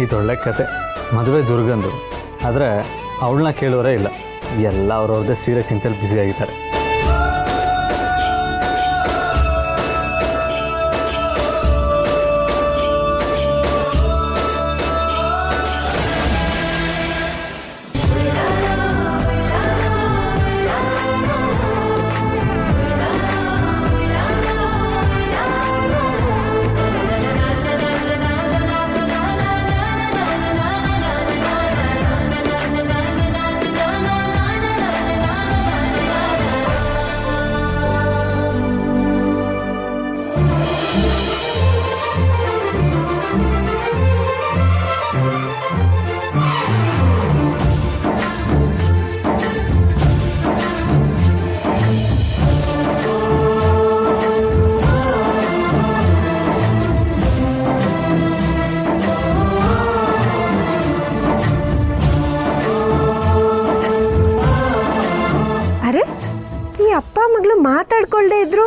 ಇದೊಳ್ಳೆ ಕತೆ. ಮದುವೆ ದುರ್ಗಂದು, ಆದರೆ ಅವಳನ್ನ ಕೇಳೋರೇ ಇಲ್ಲ. ಎಲ್ಲ ಅವ್ರವ್ರದ್ದೇ ಸೀರೆ ಚಿಂತೆಯಲ್ಲಿ ಬ್ಯುಸಿ ಆಗಿದ್ದಾರೆ. ಮಾತಾಡ್ಕೊಳ್ದೇ ಇದ್ರು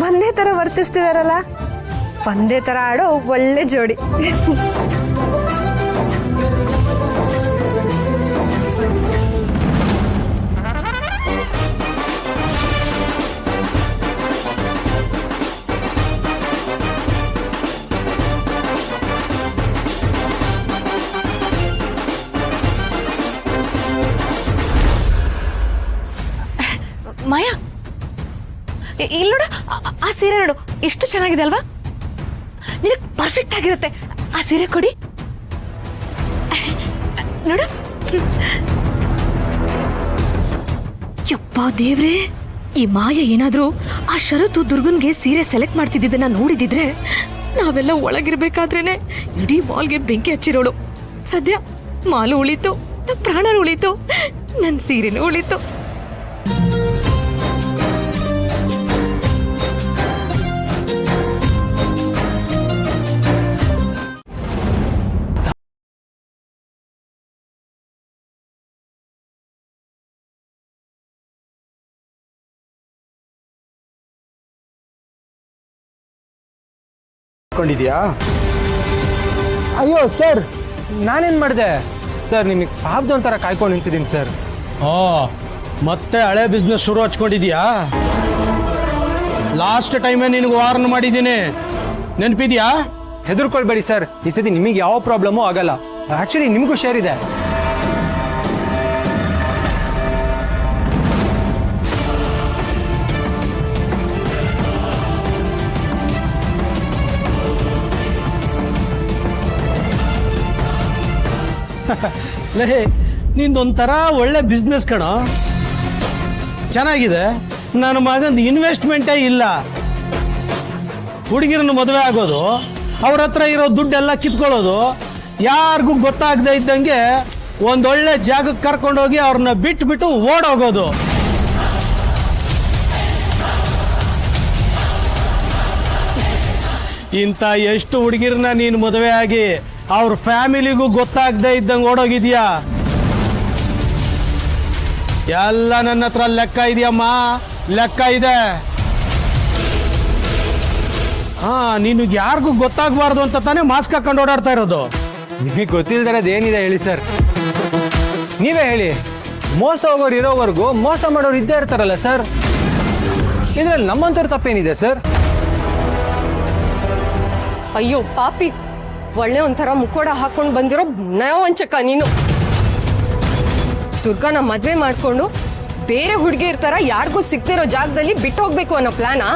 ಒಂದೇ ತರ ವರ್ತಿಸ್ತಿದಾರಲ್ಲ. ಒಂದೇ ತರ ಆಡೋ ಒಳ್ಳೆ ಜೋಡಿ. ಮಾಯಾ, ಇಲ್ಲಿ ನೋಡು, ಆ ಸೀರೆ ನೋಡು, ಎಷ್ಟು ಚೆನ್ನಾಗಿದೆ ಅಲ್ವಾ? ನಿನಗೆ ಪರ್ಫೆಕ್ಟ್ ಆಗಿರುತ್ತೆ. ಆ ಸೀರೆ ಕೊಡಿ ನೋಡು. ಯಪ್ಪ ದೇವ್ರೆ, ಈ ಮಾಯಾ ಏನಾದ್ರೂ ಆ ಶರತ್ತು ದುರ್ಗನ್ಗೆ ಸೀರೆ ಸೆಲೆಕ್ಟ್ ಮಾಡ್ತಿದ್ದನ್ನ ನೋಡಿದಿದ್ರೆ ನಾವೆಲ್ಲ ಒಳಗಿರ್ಬೇಕಾದ್ರೇನೆ ಇಡೀ ಮಾಲ್ಗೆ ಬೆಂಕಿ ಹಚ್ಚಿರೋಳು. ಸದ್ಯ ಮಾಲು ಉಳಿತು, ಪ್ರಾಣ ಉಳಿತು, ನನ್ನ ಸೀರೆನೂ ಉಳಿತು. ಕೊಂಡಿದ್ಯಾ? ಅಯ್ಯೋ ಸರ್, ನಾನೇನ್ ಮಾಡಿದೆ ಸರ್? ನಿಮಗೆ ಪಾಪದ ಒಂಥರ ಕಾಯ್ಕೊಂಡು ನಿಂತಿದ್ದೀನಿ ಸರ್. ಮತ್ತೆ ಹಳೆ ಬಿಸ್ನೆಸ್ ಶುರು ಹಚ್ಕೊಂಡಿದ್ಯಾ? ಲಾಸ್ಟ್ ಟೈಮೇ ನಿನಗೆ ವಾರ್ನ್ ಮಾಡಿದ್ದೀನಿ, ನೆನಪಿದ್ಯಾ? ಹೆದರ್ಕೊಳ್ಬೇಡಿ ಸರ್, ಈ ಸತಿ ನಿಮಗೆ ಯಾವ ಪ್ರಾಬ್ಲಮೂ ಆಗಲ್ಲ. ಆಕ್ಚುಲಿ ನಿಮಗೂ ಶೇರ್ ಇದೆ. ಲೇ, ನಿಂದೊಂಥರ ಒಳ್ಳೆ ಬಿಸ್ನೆಸ್ ಕಣ, ಚೆನ್ನಾಗಿದೆ. ನನ್ನ ಮಗಂದು ಇನ್ವೆಸ್ಟ್ಮೆಂಟೇ ಇಲ್ಲ. ಹುಡುಗಿರನ್ನು ಮದುವೆ ಆಗೋದು, ಅವ್ರ ಹತ್ರ ಇರೋ ದುಡ್ಡೆಲ್ಲ ಕಿತ್ಕೊಳ್ಳೋದು, ಯಾರಿಗೂ ಗೊತ್ತಾಗದೆ ಇದ್ದಂಗೆ ಒಂದೊಳ್ಳೆ ಜಾಗಕ್ಕೆ ಕರ್ಕೊಂಡೋಗಿ ಅವ್ರನ್ನ ಬಿಟ್ಟು ಓಡೋಗೋದು. ಇಂಥ ಎಷ್ಟು ಹುಡುಗಿರನ್ನ ನೀನು ಮದುವೆ ಆಗಿ ಅವ್ರ ಫ್ಯಾಮಿಲಿಗೂ ಗೊತ್ತಾಗದೆ ಇದ್ದಂಗೆ ಓಡೋಗಿದ್ಯಾ? ಎಲ್ಲ ನನ್ನ ಹತ್ರ ಲೆಕ್ಕ ಇದೆಯಮ್ಮ, ಲೆಕ್ಕ ಇದೆ. ನೀನು ಯಾರಿಗೂ ಗೊತ್ತಾಗಬಾರ್ದು ಅಂತ ತಾನೇ ಮಾಸ್ಕ್ ಹಾಕೊಂಡು ಓಡಾಡ್ತಾ ಇರೋದು. ನಿಮಗೆ ಗೊತ್ತಿಲ್ದಿರೋದು ಏನಿದೆ ಹೇಳಿ ಸರ್? ನೀವೇ ಹೇಳಿ. ಮೋಸ ಹೋಗೋರು ಇರೋವರೆಗೂ ಮೋಸ ಮಾಡೋರು ಇದ್ದೇ ಇರ್ತಾರಲ್ಲ ಸರ್. ಇದ್ರಲ್ಲಿ ನಮ್ಮಂತವ್ರ ತಪ್ಪೇನಿದೆ ಸರ್? ಅಯ್ಯೋ ಪಾಪಿ, ಒಳ್ಳೆ ಒಂಥರ ಮುಕ್ಕೋಡ ಹಾಕೊಂಡು ಬಂದಿರೋ ನಯವಂಚಕ ನೀನು. ದುರ್ಗಾನ ಮದ್ವೆ ಮಾಡ್ಕೊಂಡು ಬೇರೆ ಹುಡುಗಿ ಇರ್ತಾರ ಯಾರಿಗೂ ಸಿಗ್ತಿರೋ ಜಾಗದಲ್ಲಿ ಬಿಟ್ಟು ಹೋಗ್ಬೇಕು ಅನ್ನೋ ಪ್ಲಾನಾ?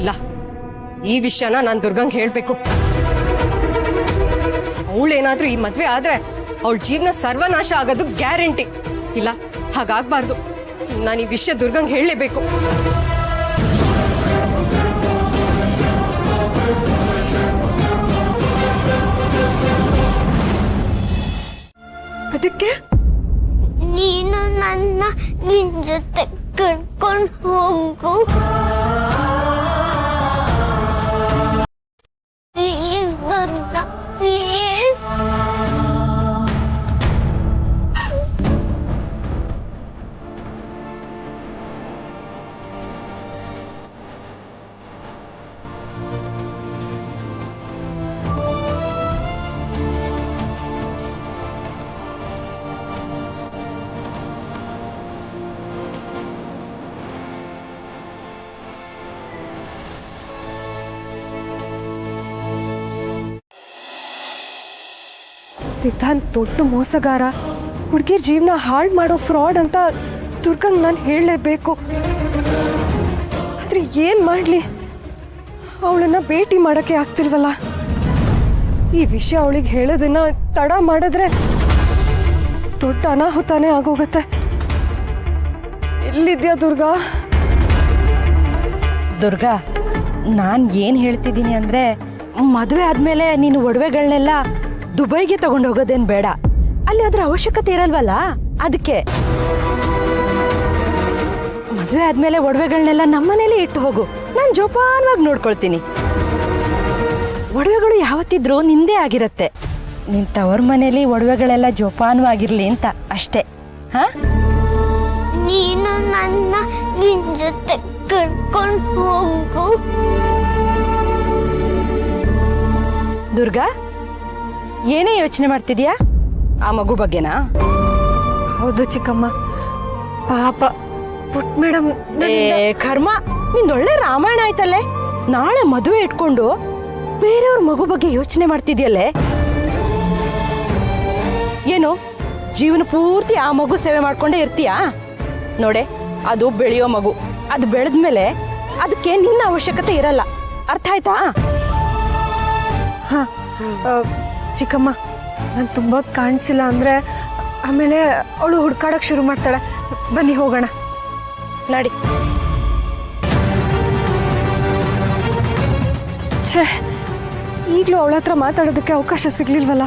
ಇಲ್ಲ, ಈ ವಿಷಯನ ನಾನು ದುರ್ಗಂಗೆ ಹೇಳ್ಬೇಕು. ಅವಳೇನಾದ್ರೂ ಈ ಮದ್ವೆ ಆದ್ರೆ ಅವಳ ಜೀವನ ಸರ್ವನಾಶ ಆಗೋದು ಗ್ಯಾರಂಟಿ. ಇಲ್ಲ, ಹಾಗಾಗ್ಬಾರ್ದು. ನಾನು ಈ ವಿಷಯ ದುರ್ಗಂಗೆ ಹೇಳಲೇಬೇಕು. ಅದಕ್ಕೆ ನೀನು ನನ್ನ ನಿನ್ ಜೊತೆ ಕರ್ಕೊಂಡು ಹೋಗು. ಪ್ಲೀಸ್. ಸಿದ್ಧಾಂತ್ ದೊಡ್ಡ ಮೋಸಗಾರ, ಹುಡುಗಿರ್ ಜೀವನ ಹಾಳು ಮಾಡೋ ಫ್ರಾಡ್ ಅಂತ ದುರ್ಗಂಗ್ ನಾನು ಹೇಳಲೇಬೇಕು. ಆದ್ರೆ ಏನ್ ಮಾಡ್ಲಿ, ಅವಳನ್ನ ಭೇಟಿ ಮಾಡಕ್ಕೆ ಆಗ್ತಿಲ್ವಲ್ಲ. ಈ ವಿಷಯ ಅವಳಿಗೆ ಹೇಳೋದನ್ನ ತಡ ಮಾಡಿದ್ರೆ ದೊಡ್ಡ ಅನಾಹುತಾನೇ ಆಗೋಗತ್ತೆ. ಎಲ್ಲಿದ್ಯಾ ದುರ್ಗಾ? ದುರ್ಗಾ, ನಾನು ಏನು ಹೇಳ್ತಿದ್ದೀನಿ ಅಂದರೆ, ಮದುವೆ ಆದಮೇಲೆ ನೀನು ಒಡವೆಗಳನ್ನೆಲ್ಲ ದುಬೈಗೆ ತಗೊಂಡು ಹೋಗೋದೇನು ಬೇಡ. ಅಲ್ಲಿ ಅದರ ಅವಶ್ಯಕತೆ ಇರಲ್ವಲ್ಲ, ಅದಕ್ಕೆ ಮದುವೆ ಆದಮೇಲೆ ಒಡವೆಗಳನ್ನೆಲ್ಲ ನಮ್ಮನೇಲಿ ಇಟ್ಟು ಹೋಗು. ನಾನು ಜೋಪಾನವಾಗಿ ನೋಡ್ಕೊಳ್ತೀನಿ. ಒಡವೆಗಳು ಯಾವತ್ತಿದ್ರೂ ನಿಂದೇ ಆಗಿರತ್ತೆ. ನಿನ್ನ ತವರ ಮನೇಲಿ ಒಡವೆಗಳೆಲ್ಲ ಜೋಪಾನವಾಗಿರ್ಲಿ ಅಂತ ಅಷ್ಟೇ. ಹಾ, ನೀನು ನನ್ನ ನಿನ್ ಜೊತೆ ಕರ್ಕೊಂಡು ಹೋಗು. ದುರ್ಗಾ, ಏನೇ ಯೋಚನೆ ಮಾಡ್ತಿದ್ಯಾ? ಆ ಮಗು ಬಗ್ಗೆನಾ? ಹೌದು ಚಿಕ್ಕಮ್ಮ, ಪಾಪ ಪುಟ್ ಮೇಡಮ್. ಕರ್ಮ, ನಿಂದೊಳ್ಳೆ ರಾಮಾಯಣ ಆಯ್ತಲ್ಲೇ. ನಾಳೆ ಮದುವೆ ಇಟ್ಕೊಂಡು ಬೇರೆಯವ್ರ ಮಗು ಬಗ್ಗೆ ಯೋಚನೆ ಮಾಡ್ತಿದ್ಯಲ್ಲೇ. ಏನು ಜೀವನ ಪೂರ್ತಿ ಆ ಮಗು ಸೇವೆ ಮಾಡ್ಕೊಂಡೇ ಇರ್ತೀಯಾ? ನೋಡೆ, ಅದು ಬೆಳೆಯೋ ಮಗು. ಅದು ಬೆಳೆದ್ಮೇಲೆ ಅದಕ್ಕೆ ನಿನ್ನ ಅವಶ್ಯಕತೆ ಇರಲ್ಲ. ಅರ್ಥ ಆಯ್ತಾ? ಹಾ ಚಿಕ್ಕಮ್ಮ, ನಾನು ತುಂಬ ಕಾಣಿಸಿಲ್ಲ ಅಂದ್ರೆ ಆಮೇಲೆ ಅವಳು ಹುಡ್ಕಾಡಕ್ ಶುರು ಮಾಡ್ತಾಳೆ. ಬನ್ನಿ ಹೋಗೋಣ. ನಡಿ. ಛೇ, ಈಗಲೂ ಅವಳ ಹತ್ರ ಮಾತಾಡೋದಕ್ಕೆ ಅವಕಾಶ ಸಿಗ್ಲಿಲ್ವಲ್ಲ.